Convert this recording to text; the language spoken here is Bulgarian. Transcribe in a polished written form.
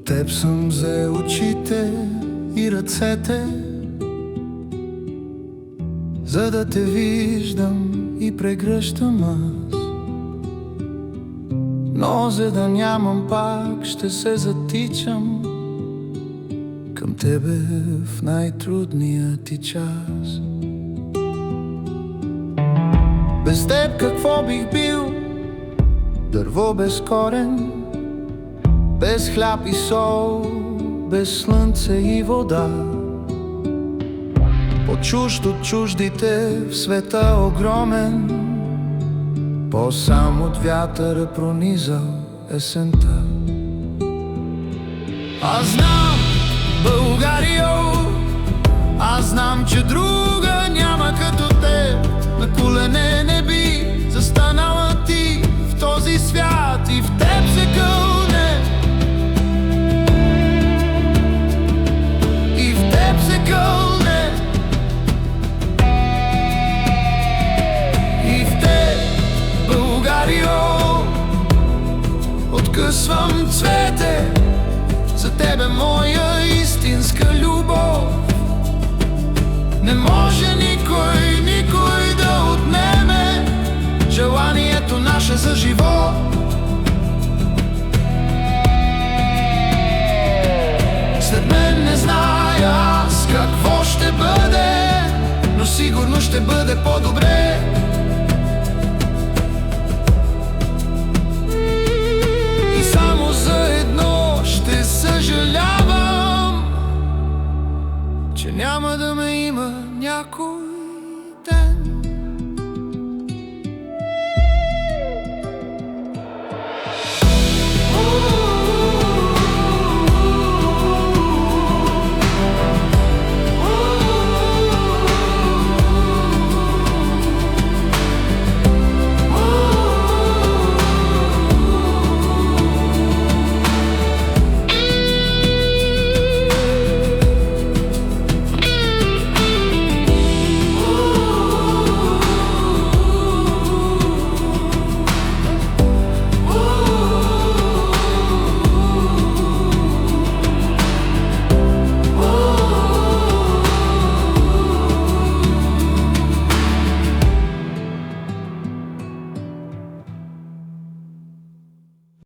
От теб съм взе очите и ръцете, за да те виждам и прегръщам аз. Но за да нямам пак, ще се затичам към тебе в най-трудния ти час. Без теб какво бих бил? Дърво без корен, без хляб и сол, без слънце и вода. По-чужд от чуждите в света огромен, по-сам от вятъра пронизал есента. Аз знам, Българио, аз знам, че друга няма като теб. На колене не би застанала ти в този свят и в теб се кълне. И в теб се кълне. И в теб, Българио, откъсвам цвете за тебе, моя истинска любов. Не може никой да отнеме желанието наше за живот. След мен не зная аз какво ще бъде, но сигурно ще бъде по-добре. И само за едно ще съжалявам, че няма да ме има някой